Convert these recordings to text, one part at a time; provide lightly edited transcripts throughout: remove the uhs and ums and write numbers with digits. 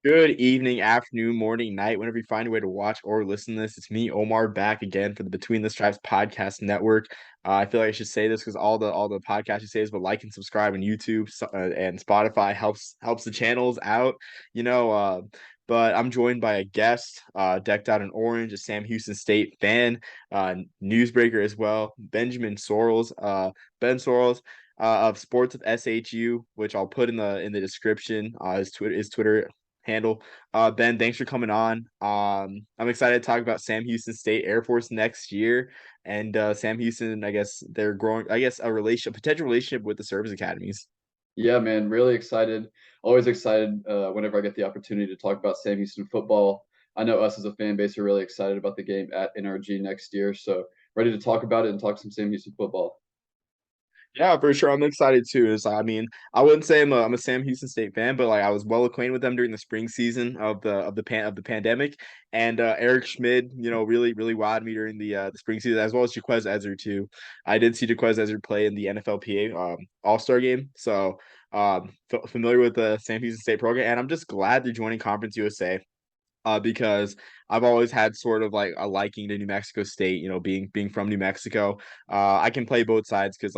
Good evening, afternoon, morning, night, whenever you find a way to watch or listen to this. It's me, Omar, back again for the Between the Stripes podcast network. I feel like I should say this because all the podcasts you say is, but like and subscribe on YouTube and Spotify helps the channels out, you know. But I'm joined by a guest, decked out in orange, a Sam Houston State fan, newsbreaker as well, Ben Sorrells. Of Sports with SHU, which I'll put in the description. His Twitter handle. Ben, thanks for coming on. I'm excited to talk about Sam Houston State Air Force next year, and Sam Houston. I guess they're growing. I guess a potential relationship with the service academies. Yeah, man, really excited. Always excited whenever I get the opportunity to talk about Sam Houston football. I know us as a fan base are really excited about the game at NRG next year, so ready to talk about it and talk some Sam Houston football. Yeah, for sure. I'm excited too. I wouldn't say I'm a Sam Houston State fan, but like I was well acquainted with them during the spring season of the pandemic, and Eric Schmid, really wowed me during the spring season, as well as Jaquez Ezer too. I did see Jaquez Ezer play in the NFLPA All-Star game, so familiar with the Sam Houston State program, and I'm just glad they're joining Conference USA. Because I've always had sort of like a liking to New Mexico State, being from New Mexico. I can play both sides because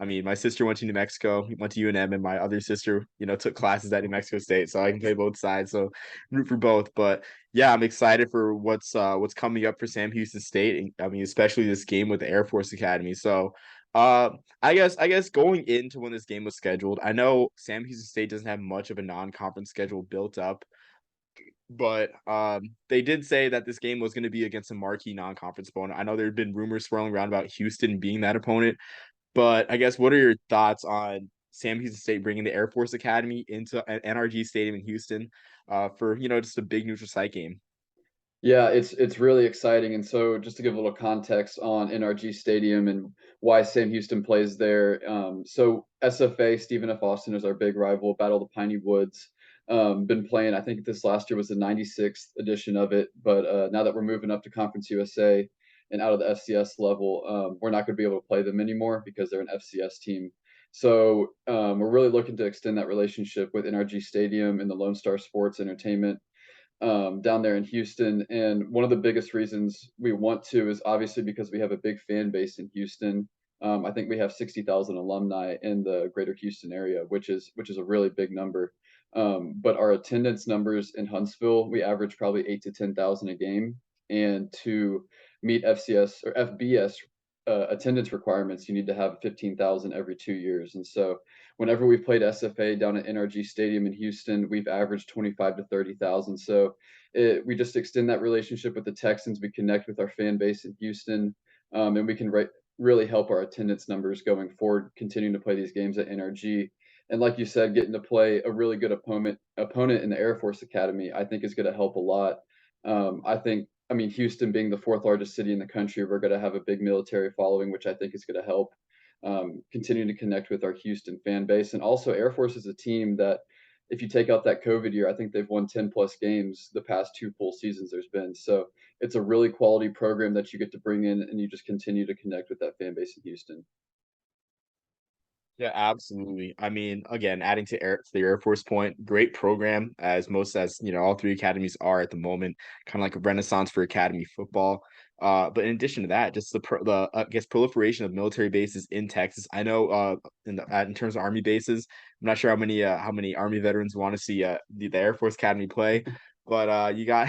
I mean, my sister went to New Mexico, went to UNM, and my other sister, took classes at New Mexico State, so I can play both sides. So root for both. But yeah, I'm excited for what's coming up for Sam Houston State. And, I mean, especially this game with the Air Force Academy. So uh I guess going into when this game was scheduled, I know Sam Houston State doesn't have much of a non-conference schedule built up, but they did say that this game was going to be against a marquee non-conference opponent. I know there had been rumors swirling around about Houston being that opponent, but I guess what are your thoughts on Sam Houston State bringing the Air Force Academy into an NRG Stadium in Houston for just a big neutral site game? Yeah, it's really exciting. And so just to give a little context on NRG Stadium and why Sam Houston plays there. So SFA, Stephen F. Austin is our big rival, Battle of the Piney Woods. Been playing, I think this last year was the 96th edition of it. But now that we're moving up to Conference USA and out of the FCS level, we're not going to be able to play them anymore because they're an FCS team. So we're really looking to extend that relationship with NRG Stadium and the Lone Star Sports Entertainment down there in Houston. And one of the biggest reasons we want to is obviously because we have a big fan base in Houston. I think we have 60,000 alumni in the greater Houston area, which is a really big number. But our attendance numbers in Huntsville, we average probably 8 to 10,000 a game. And to meet FCS or FBS attendance requirements, you need to have 15,000 every 2 years. And so whenever we've played SFA down at NRG Stadium in Houston, we've averaged 25 to 30,000. So we just extend that relationship with the Texans. We connect with our fan base in Houston, and we can really help our attendance numbers going forward, continuing to play these games at NRG. And like you said, getting to play a really good opponent in the Air Force Academy, I think is going to help a lot. I mean, Houston being the fourth largest city in the country, we're going to have a big military following, which I think is going to help continuing to connect with our Houston fan base. And also, Air Force is a team that, if you take out that COVID year, I think they've won 10 plus games the past two full seasons there's been. So it's a really quality program that you get to bring in and you just continue to connect with that fan base in Houston. Yeah, absolutely. I mean, again, adding to the Air Force point, great program as all three academies are at the moment, kind of like a renaissance for academy football. But in addition to that, just the I guess proliferation of military bases in Texas. I know in terms of Army bases, I'm not sure how many Army veterans want to see the Air Force Academy play, but you got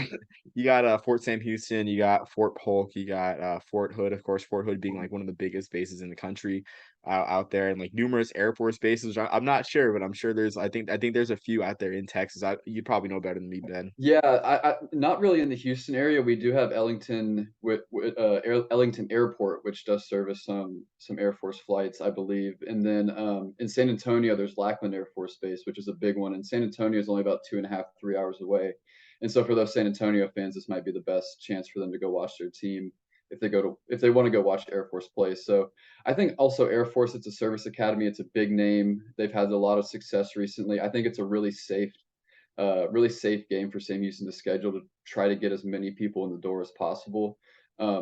you got Fort Sam Houston, you got Fort Polk, you got Fort Hood, of course, Fort Hood being like one of the biggest bases in the country out there, and like numerous Air Force bases. I'm not sure, but I'm sure I think there's a few out there in Texas. You probably know better than me, Ben. Yeah, I not really in the Houston area. We do have Ellington Ellington Airport, which does service some Air Force flights, I believe. And then in San Antonio, there's Lackland Air Force Base, which is a big one. And San Antonio is only about 2.5, 3 hours away. And so for those San Antonio fans, this might be the best chance for them to go watch their team if they want to go watch Air Force play. So I think also Air Force, it's a service academy. It's a big name. They've had a lot of success recently. I think it's a really safe game for Sam Houston to schedule to try to get as many people in the door as possible.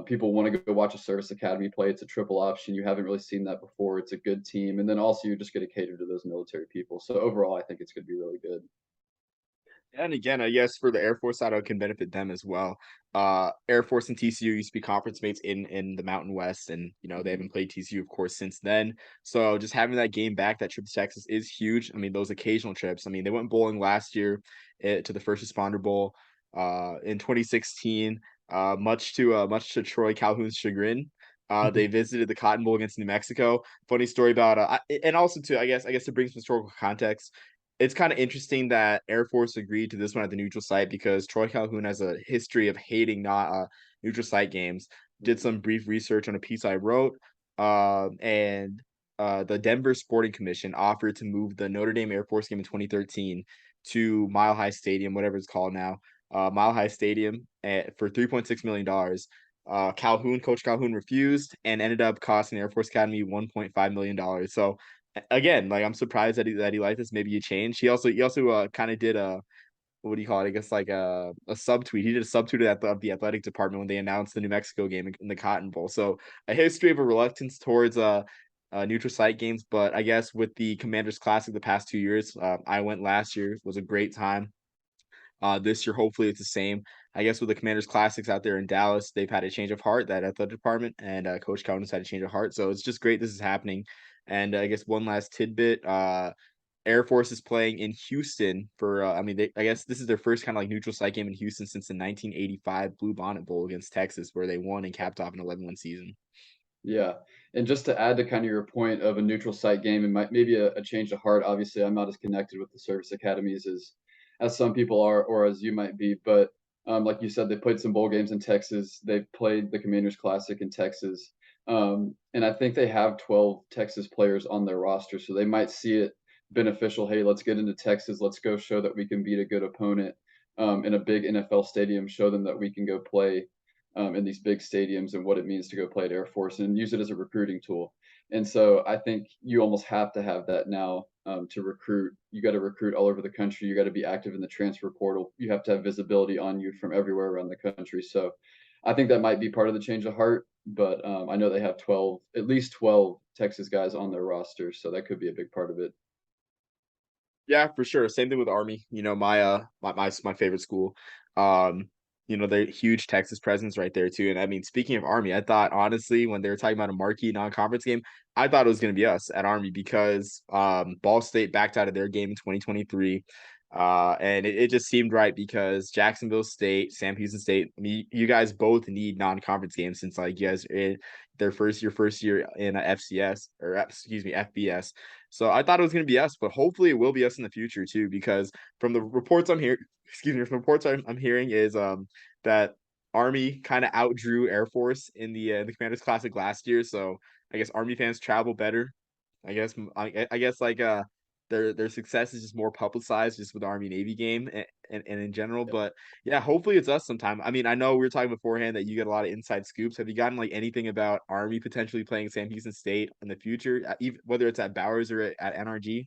People want to go watch a service academy play. It's a triple option. You haven't really seen that before. It's a good team, and then also you're just going to cater to those military people. So overall, I think it's going to be really good. And again, I guess for the Air Force side, it can benefit them as well. Air Force and TCU used to be conference mates in the Mountain West, and they Mhm. haven't played TCU, of course, since then. So just having that game back, that trip to Texas is huge. I mean, those occasional trips. I mean, they went bowling last year to the First Responder Bowl in 2016. Much to Troy Calhoun's chagrin. They visited the Cotton Bowl against New Mexico. Funny story about and also too, I guess to bring some historical context, it's kind of interesting that Air Force agreed to this one at the neutral site because Troy Calhoun has a history of hating not neutral site games. Did Mhm. some brief research on a piece I wrote, and the Denver Sporting Commission offered to move the Notre Dame Air Force game in 2013 to Mile High Stadium, whatever it's called now, Mile High Stadium, for $3.6 million. Coach Calhoun refused and ended up costing the Air Force Academy $1.5 million. So again, like I'm surprised that he liked this. Maybe you changed. He also kind of did a what do you call it? I guess like a subtweet. He did a subtweet of the athletic department when they announced the New Mexico game in the Cotton Bowl. So a history of a reluctance towards neutral site games. But I guess with the Commanders Classic the past 2 years, I went last year. It was a great time. This year, hopefully, it's the same. I guess with the Commanders Classics out there in Dallas, they've had a change of heart, that athletic department, and Coach Cowan's had a change of heart. So it's just great this is happening. And I guess one last tidbit: Air Force is playing in Houston for. I mean, I guess this is their first kind of like neutral site game in Houston since the 1985 Blue Bonnet Bowl against Texas, where they won and capped off an 11-win season. Yeah, and just to add to kind of your point of a neutral site game and maybe a change of heart. Obviously, I'm not as connected with the service academies as some people are, or as you might be. But like you said, they played some bowl games in Texas. They played the Commanders Classic in Texas, and I think they have 12 Texas players on their roster, so they might see it beneficial. Hey, let's get into Texas. Let's go show that we can beat a good opponent in a big NFL stadium. Show them that we can go play in these big stadiums and what it means to go play at Air Force and use it as a recruiting tool. And so I think you almost have to have that now to recruit. You got to recruit all over the country. You got to be active in the transfer portal. You have to have visibility on you from everywhere around the country. So I think that might be part of the change of heart. But I know they have 12, at least 12 Texas guys on their roster. So that could be a big part of it. Yeah, for sure. Same thing with Army. My favorite school. They're huge Texas presence right there too. And I mean, speaking of Army, I thought honestly when they were talking about a marquee non-conference game, I thought it was going to be us at Army because Ball State backed out of their game in 2023. And it just seemed right because Jacksonville State, Sam Houston State, I mean, you guys both need non-conference games since like you guys are in your first year in a FCS or excuse me FBS. So I thought it was going to be us, but hopefully it will be us in the future too. Because from the reports I'm hearing, excuse me, from the reports I'm hearing is that Army kind of outdrew Air Force in the Commanders Classic last year. So I guess Army fans travel better. I guess like their success is just more publicized just with the Army Navy game and in general. But yeah, hopefully it's us sometime. I mean, I know we were talking beforehand that you get a lot of inside scoops. Have you gotten like anything about Army potentially playing Sam Houston State in the future, even whether it's at Bowers or at NRG?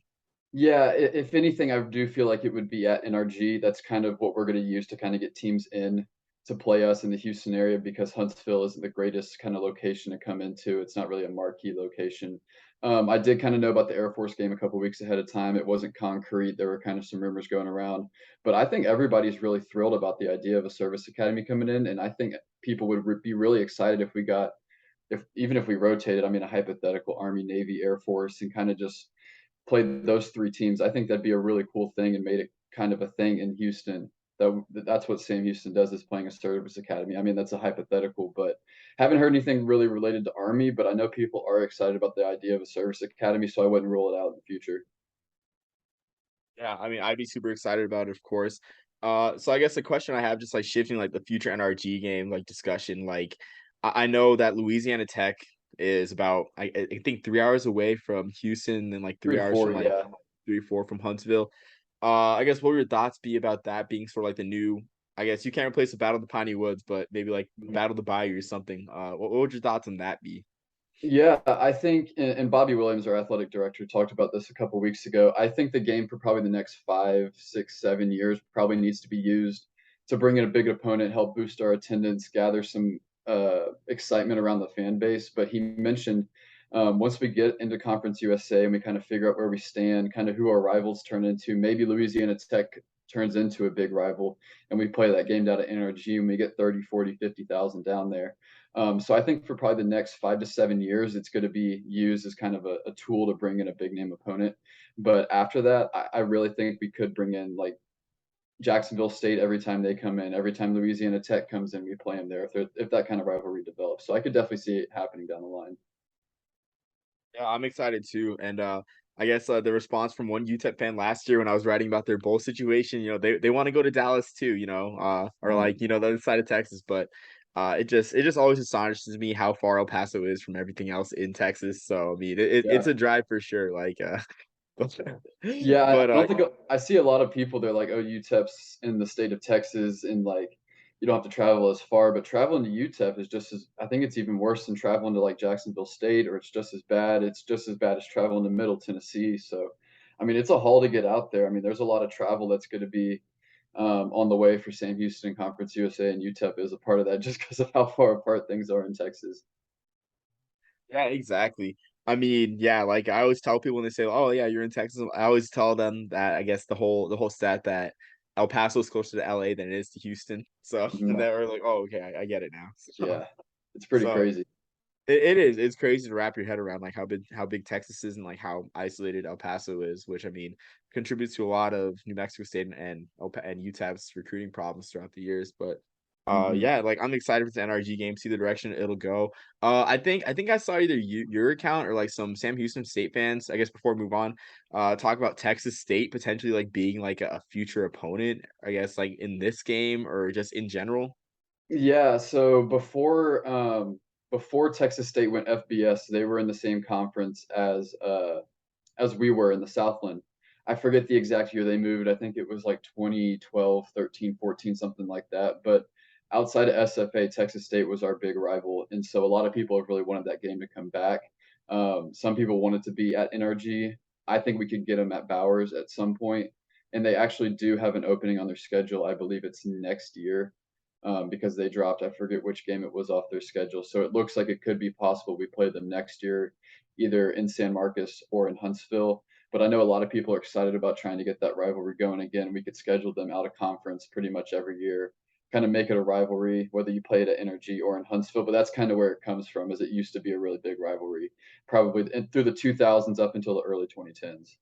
Yeah, if anything, I do feel like it would be at NRG. That's kind of what we're going to use to kind of get teams in to play us in the Houston area because Huntsville isn't the greatest kind of location to come into. It's not really a marquee location. I did kind of know about the Air Force game a couple weeks ahead of time. It wasn't concrete. There were kind of some rumors going around, but I think everybody's really thrilled about the idea of a service academy coming in, and I think people would be really excited if we got, if even if we rotated. I mean, a hypothetical Army, Navy, Air Force, and kind of just played those three teams. I think that'd be a really cool thing and made it kind of a thing in Houston. That's what Sam Houston does is playing a service academy. I mean, that's a hypothetical, but haven't heard anything really related to Army. But I know people are excited about the idea of a service academy, so I wouldn't rule it out in the future. Yeah, I mean, I'd be super excited about it, of course. So I guess the question I have, just like shifting like the future NRG game like discussion, like I know that Louisiana Tech is about I think 3 hours away from Houston and like Three three to hours four, from like yeah. 3 4 from Huntsville. I guess what would your thoughts be about that being sort of like the new? I guess you can't replace the Battle of the Piney Woods, but maybe like Battle of the Bayou or something. What would your thoughts on that be? Yeah, I think, and Bobby Williams, our athletic director, talked about this a couple weeks ago. I think the game for probably the next 5, 6, 7 years probably needs to be used to bring in a big opponent, help boost our attendance, gather some excitement around the fan base. But he mentioned once we get into Conference USA and we kind of figure out where we stand, kind of who our rivals turn into, maybe Louisiana Tech turns into a big rival, and we play that game down at NRG, and we get 30, 40, 50,000 down there. So I think for probably the next 5 to 7 years, it's going to be used as kind of a tool to bring in a big name opponent. But after that, I really think we could bring in like Jacksonville State every time they come in, every time Louisiana Tech comes in, we play them there if that kind of rivalry develops. So I could definitely see it happening down the line. Yeah, I'm excited too. And I guess the response from one UTEP fan last year when I was writing about their bowl situation, they want to go to Dallas too, or Mhm. like, the other side of Texas, but it just always astonishes me how far El Paso is from everything else in Texas. So I mean, it's Yeah. a drive for sure. Like, but, Yeah, I but don't think I see a lot of people, they're like, "Oh, UTEP's in the state of Texas, and, like, you don't have to travel as far," but traveling to UTEP is just as I think it's even worse than traveling to, like, Jacksonville State, or it's just as bad. It's just as bad as traveling to Middle Tennessee, so, I mean, it's a haul to get out there. I mean, there's a lot of travel that's gonna be, on the way for Sam Houston, Conference USA, and UTEP is a part of that just because of how far apart things are in Texas. Yeah, exactly. I mean, yeah, like I always tell people when they say, "Oh, yeah, you're in Texas," I always tell them that I guess the whole stat that El Paso is closer to LA than it is to Houston. So and Mhm. they're like, "Oh, okay, I get it now." So Yeah. It's pretty so crazy. it is. It's crazy to wrap your head around like how big Texas is and like how isolated El Paso is, which I mean contributes to a lot of New Mexico State and UTEP's recruiting problems throughout the years. But Mhm. yeah, like I'm excited for the NRG game, see the direction it'll go. I think I saw either your account or like some Sam Houston State fans, I guess before we move on, talk about Texas State potentially like being like a future opponent, I guess like in this game or just in general. Yeah, so before Texas State went FBS, they were in the same conference as we were in the Southland. I forget the exact year they moved. I think it was like 2012, 13, 14, something like that. But outside of SFA, Texas State was our big rival, and so a lot of people have really wanted that game to come back. Some people wanted to be at NRG. I think we could get them at Bowers at some point, and they actually do have an opening on their schedule. I believe it's next year because they dropped, I forget which game it was off their schedule. So it looks like it could be possible we play them next year, either in San Marcos or in Huntsville. But I know a lot of people are excited about trying to get that rivalry going again. We could schedule them out of conference pretty much every year, kind of make it a rivalry, whether you play it at Energy or in Huntsville. But that's kind of where it comes from, as it used to be a really big rivalry, probably through the 2000s up until the early 2010s.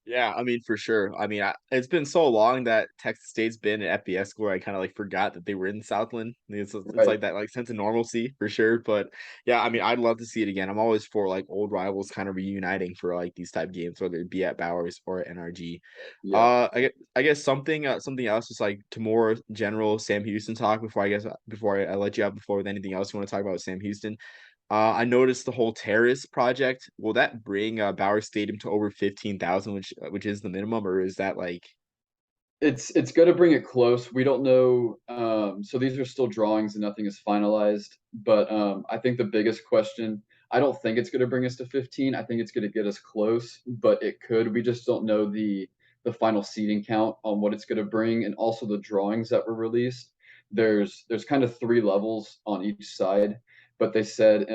Yeah, I mean, for sure. I mean, it's been so long that Texas State's been an FBS school. I kind of like forgot that they were in Southland. It's Right. like that like sense of normalcy for sure. But yeah, I mean, I'd love to see it again. I'm always for like old rivals kind of reuniting for like these type games, whether it be at Bowers or at NRG. Yeah. I guess something else is like to more general Sam Houston talk before I let you out before with anything else you want to talk about with Sam Houston. I noticed the whole terrace project. Will that bring Bauer Stadium to over 15,000, which is the minimum, or is that like It's gonna bring it close. We don't know, so these are still drawings and nothing is finalized, but, I think the biggest question I don't think it's gonna bring us to 15. I think it's gonna get us close, but it could. We just don't know the final seating count on what it's gonna bring, and also the drawings that were released. There's kind of 3 levels on each side, but they said,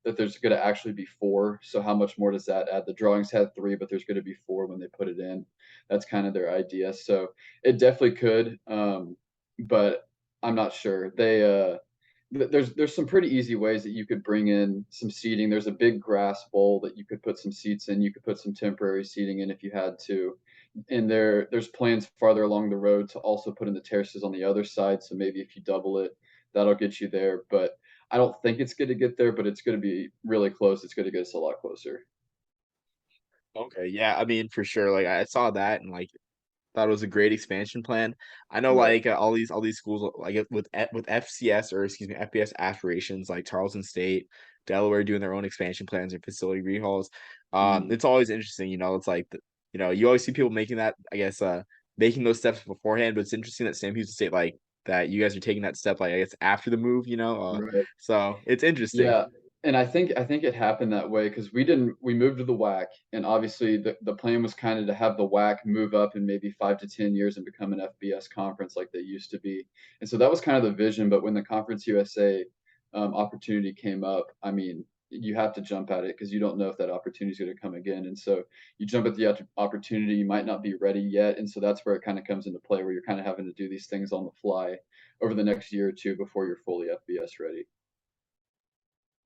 that there's gonna actually be 4, so how much more does that add? The drawings had 3, but there's gonna be 4 when they put it in. That's kind of their idea, so it definitely could, but I'm not sure. There's some pretty easy ways that you could bring in some seating. There's a big grass bowl that you could put some seats in. You could put some temporary seating in if you had to. And there's plans farther along the road to also put in the terraces on the other side. So maybe if you double it, that'll get you there. But I don't think it's going to get there, but it's going to be really close. It's going to get us a lot closer. okay? Yeah, I mean for sure. Like I saw that and like thought it was a great expansion plan. I know Right. like all these schools like with FCS or excuse me FBS aspirations like Tarleton State, Delaware doing their own expansion plans and facility rehauls. Mhm. It's always interesting. It's like you always see people making that I guess making those steps beforehand, but it's interesting that Sam Houston State like that you guys are taking that step like I guess after the move. Right. So it's interesting. Yeah, and I think it happened that way because we moved to the WAC, and obviously the plan was kind of to have the WAC move up in maybe 5 to 10 years and become an FBS conference like they used to be, and so that was kind of the vision. But when the Conference USA opportunity came up, I mean, you have to jump at it because you don't know if that opportunity is going to come again. And so you jump at the opportunity, you might not be ready yet. And so that's where it kind of comes into play, where you're kind of having to do these things on the fly over the next year or two before you're fully FBS ready.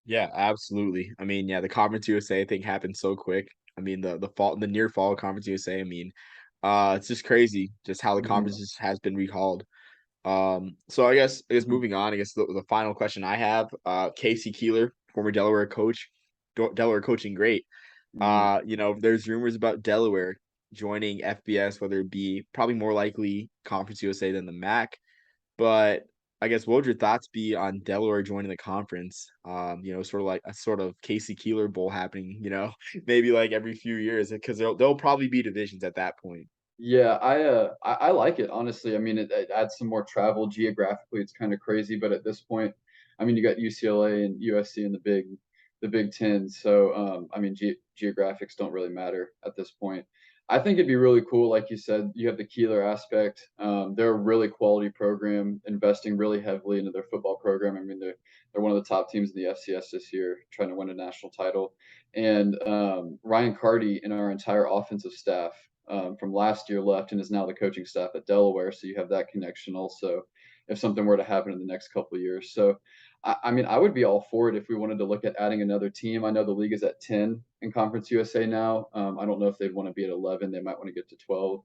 Yeah, absolutely. I mean, yeah, the Conference USA thing happened so quick. I mean, the near fall of Conference USA. I mean, it's just crazy just how the conference Mhm. just has been recalled. So I guess moving on, I guess the final question I have, Casey Keeler, former Delaware coach, Delaware coaching great. Mhm. There's rumors about Delaware joining FBS, whether it be probably more likely Conference USA than the MAC. But I guess what would your thoughts be on Delaware joining the conference? Sort of like a sort of Casey Keeler Bowl happening, maybe like every few years because there'll probably be divisions at that point. Yeah, I like it, honestly. I mean, it adds some more travel geographically. It's kind of crazy, but at this point, I mean, you got UCLA and USC in the Big Ten. So, I mean, geographics don't really matter at this point. I think it'd be really cool. Like you said, you have the Keeler aspect. They're a really quality program, investing really heavily into their football program. I mean, they're one of the top teams in the FCS this year, trying to win a national title. And Ryan Carty and our entire offensive staff from last year left and is now the coaching staff at Delaware. So you have that connection also if something were to happen in the next couple of years. So, I mean, I would be all for it if we wanted to look at adding another team. I know the league is at 10 in Conference USA now. I don't know if they'd want to be at 11. They might want to get to 12.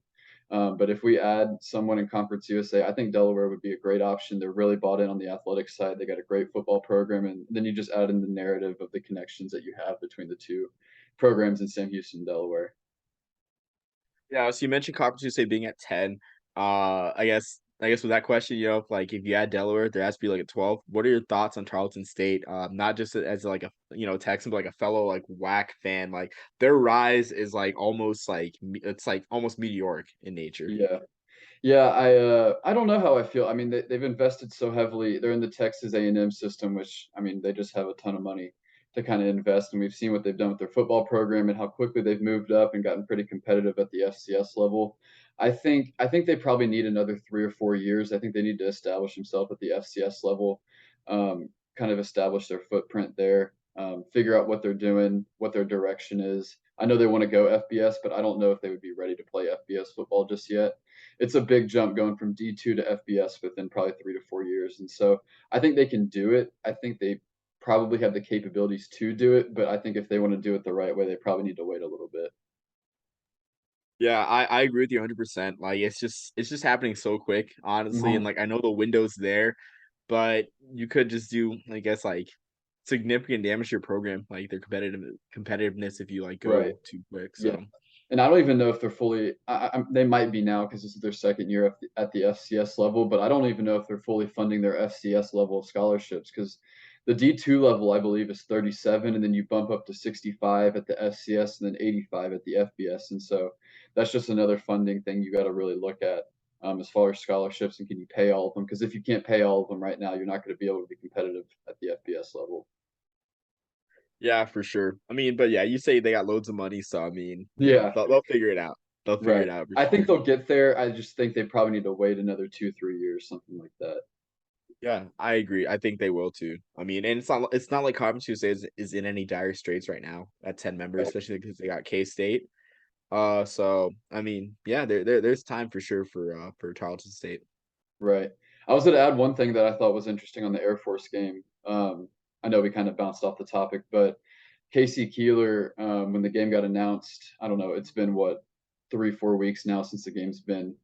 But if we add someone in Conference USA, I think Delaware would be a great option. They're really bought in on the athletic side. They got a great football program, and then you just add in the narrative of the connections that you have between the two programs in Sam Houston, Delaware. Yeah, so you mentioned Conference USA being at 10. I guess with that question, if you add Delaware, there has to be like a 12. What are your thoughts on Tarleton State? Not just as like a Texan, but like a fellow like WAC fan. Like their rise is like almost like it's like almost meteoric in nature. Yeah. Yeah, I don't know how I feel. I mean, they've invested so heavily. They're in the Texas A&M system, which I mean, they just have a ton of money to kind of invest. And we've seen what they've done with their football program and how quickly they've moved up and gotten pretty competitive at the FCS level. I think they probably need another 3 or 4 years. I think they need to establish themselves at the FCS level, kind of establish their footprint there, figure out what they're doing, what their direction is. I know they want to go FBS, but I don't know if they would be ready to play FBS football just yet. It's a big jump going from D2 to FBS within probably 3 to 4 years. And so I think they can do it. I think they probably have the capabilities to do it, but I think if they want to do it the right way, they probably need to wait a little bit. Yeah, I agree with you 100%. Like it's just happening so quick, honestly, and Mhm. like I know the window's there, but you could just do I guess like significant damage to your program, like their competitiveness if you like Right. go too quick. Yeah. So And I don't even know if they're fully. They might be now because this is their second year at the FCS level, but I don't even know if they're fully funding their FCS level of scholarships because the D2 level, I believe, is 37, and then you bump up to 65 at the FCS and then 85 at the FBS. And so that's just another funding thing you got to really look at as far as scholarships and can you pay all of them? Because if you can't pay all of them right now, you're not going to be able to be competitive at the FBS level. yeah, for sure. I mean, but yeah, you say they got loads of money, so I mean, Yeah, they'll figure it out. They'll figure right. it out for I think sure. they'll get there. I just think they probably need to wait another 2, 3 years, something like that. Yeah, I agree. I think they will too. I mean, and it's not like Conference USA is in any dire straits right now at 10 members, Right. especially because they got K-State. So I mean, yeah, there's time for sure for Tarleton State. Right. I was going to add one thing that I thought was interesting on the Air Force game. I know we kind of bounced off the topic, but Casey Keeler, when the game got announced, I don't know, it's been what 3, 4 weeks now since the game's been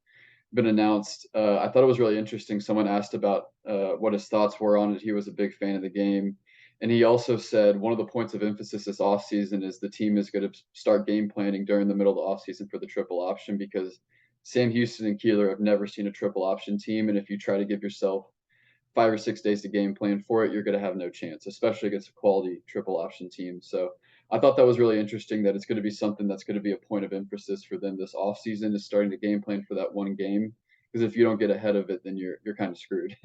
announced. I thought it was really interesting. Someone asked about what his thoughts were on it. He was a big fan of the game. And he also said one of the points of emphasis this offseason is the team is going to start game planning during the middle of the offseason for the triple option because Sam Houston and Keeler have never seen a triple option team. And if you try to give yourself 5 or 6 days to game plan for it, you're going to have no chance, especially against a quality triple option team. So I thought that was really interesting that it's going to be something that's going to be a point of emphasis for them this offseason is starting to game plan for that one game. Because if you don't get ahead of it, then you're kind of screwed.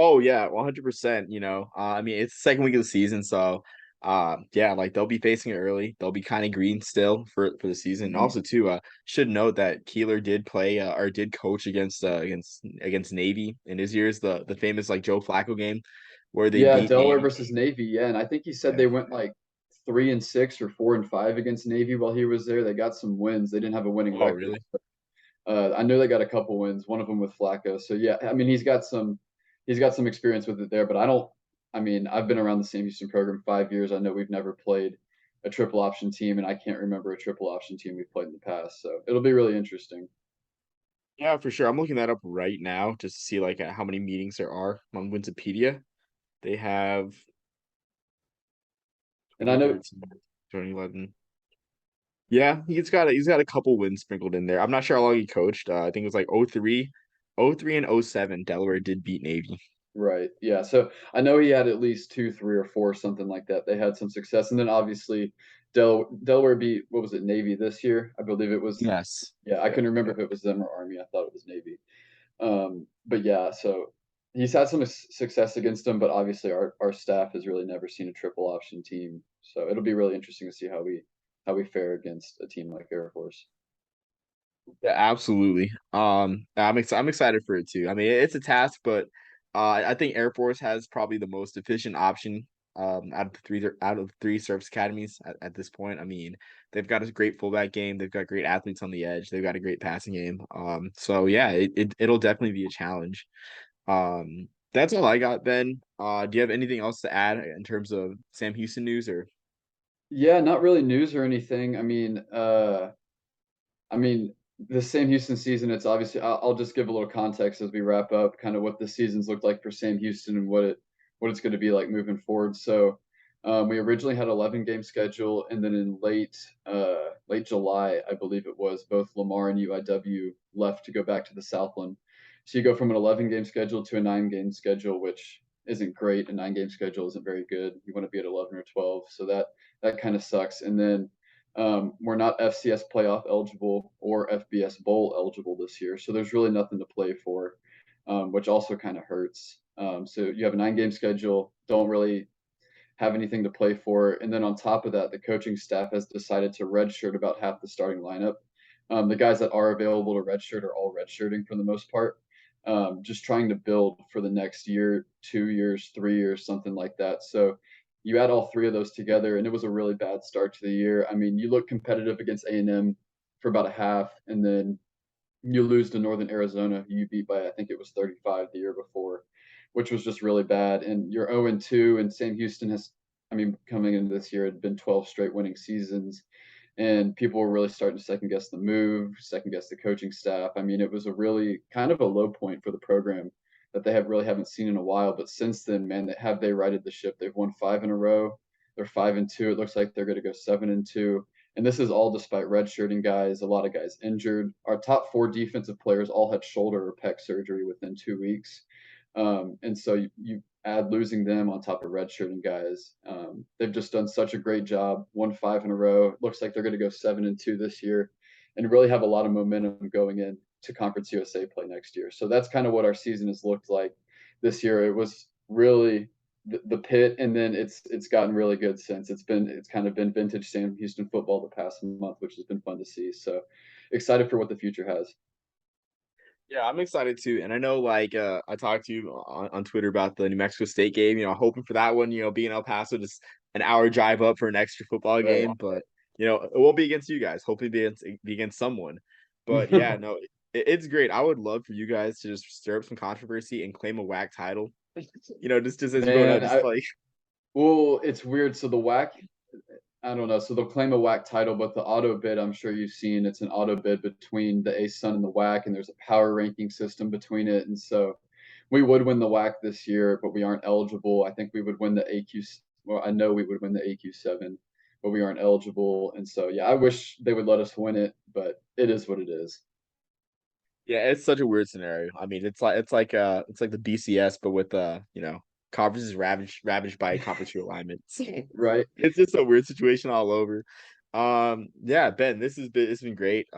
Oh yeah, 100%. I mean, it's the second week of the season, so yeah, like they'll be facing it early. They'll be kind of green still for the season. And Mhm. also too, should note that Keeler did play or did coach against Navy in his years, the famous like Joe Flacco game. where they Yeah, beat Delaware Navy. versus Navy. Yeah, and I think he said Yeah. they went like 3-6 or 4-5 against Navy while he was there. They got some wins. They didn't have a winning Oh, record. really? I know they got a couple wins, one of them with Flacco. So yeah, I mean he's got some experience with it there, but I don't I mean, I've been around the Sam Houston program 5 years. I know we've never played a triple option team, and I can't remember a triple option team we've played in the past. So it'll be really interesting. Yeah, for sure. I'm looking that up right now just to see like how many meetings there are on Wikipedia. They have And I know 2013, 2011. Yeah, he's got a couple wins sprinkled in there. I'm not sure how long he coached. I think it was like 03, 03 and 07. Delaware did beat Navy. right. Yeah. So I know he had at least two, three, or four, something like that. They had some success. And then obviously Delaware beat what was it, Navy this year? I believe it was Yes. yeah, I Yep. couldn't remember Yep. if it was them or Army. I thought it was Navy. But yeah, so he's had some success against them, but obviously our staff has really never seen a triple option team. So it'll be really interesting to see how we fare against a team like Air Force. Yeah, absolutely. I'm excited for it too. I mean, it's a task, but I think Air Force has probably the most efficient option out of the three service academies at this point. I mean, they've got a great fullback game, they've got great athletes on the edge, they've got a great passing game. So yeah, it'll definitely be a challenge. That's all I got, Ben. Do you have anything else to add in terms of Sam Houston news or Yeah, not really news or anything. I mean, the Sam Houston season, it's obviously, I'll just give a little context as we wrap up kind of what the seasons looked like for Sam Houston and what it's going to be like moving forward. So, we originally had 11 game schedule, and then in late July, I believe it was, both Lamar and UIW left to go back to the Southland. So you go from an 11 game schedule to a 9 game schedule, which isn't great. A 9 game schedule isn't very good. You want to be at 11 or 12, so that kind of sucks. And then we're not FCS playoff eligible or FBS bowl eligible this year, so there's really nothing to play for, which also kind of hurts. So you have a 9 game schedule, don't really have anything to play for, and then on top of that, the coaching staff has decided to redshirt about half the starting lineup. The guys that are available to redshirt are all redshirting for the most part. Just trying to build for the next year, 2 years, 3 years, something like that. So you add all three of those together, and it was a really bad start to the year. I mean, you look competitive against A&M for about a half, and then you lose to Northern Arizona, who you beat by I think it was 35 the year before, which was just really bad. And you're 0-2, and Sam Houston has, I mean, coming into this year, had been 12 straight winning seasons, and people were really starting to second guess the move, second guess the coaching staff. I mean, it was a really kind of a low point for the program that they have really haven't seen in a while. But since then, man, they righted the ship. They've won five in a row. They're 5-2. It looks like they're going to go 7-2. And this is all despite redshirting guys, a lot of guys injured. Our top four defensive players all had shoulder or pec surgery within 2 weeks. And so you add losing them on top of redshirting guys. They've just done such a great job. Won five in a row. Looks like they're going to go 7-2 this year, and really have a lot of momentum going in to Conference USA play next year. So that's kind of what our season has looked like this year. It was really the pit, and then it's gotten really good since. It's kind of been vintage Sam Houston football the past month, which has been fun to see. So excited for what the future has. Yeah, I'm excited too. And I know like I talked to you on Twitter about the New Mexico State game, hoping for that one, being El Paso, just an hour drive up for an extra football Right. game. But it won't be against you guys. Hopefully be against someone. But yeah, no, it's great. I would love for you guys to just stir up some controversy and claim a WAC title. Just as you're going out, Man, just like well, it's weird. So the WAC, I don't know. So they'll claim a WAC title, but the auto bid, I'm sure you've seen, it's an auto bid between the ASUN and the WAC, and there's a power ranking system between it. And so we would win the WAC this year, but we aren't eligible. I think we would win the AQ. Well, I know we would win the AQ7, but we aren't eligible. And so, yeah, I wish they would let us win it, but it is what it is. yeah, it's such a weird scenario. I mean, it's like the BCS, but with conferences ravaged by conference realignment. Right. It's just a weird situation all over. Yeah, Ben, this has been great.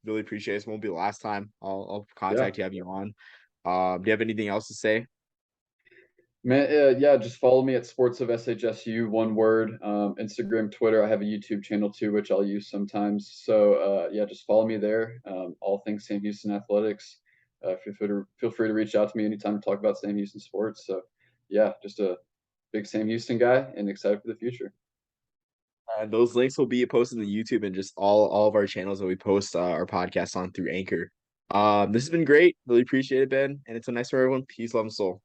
Really appreciate it. This won't be the last time I'll Yeah. contact you, have you on. Do you have anything else to say? Man, yeah, just follow me at Sports of SHSU, one word. Instagram, Twitter. I have a YouTube channel too, which I'll use sometimes. So yeah, just follow me there. All things Sam Houston athletics. Feel free to reach out to me anytime to talk about Sam Houston sports. So yeah, just a big Sam Houston guy and excited for the future. And those links will be posted on YouTube and just all of our channels that we post our podcast on through Anchor. This has been great. Really appreciate it, Ben. And it's a nice for everyone. Peace, love, and soul.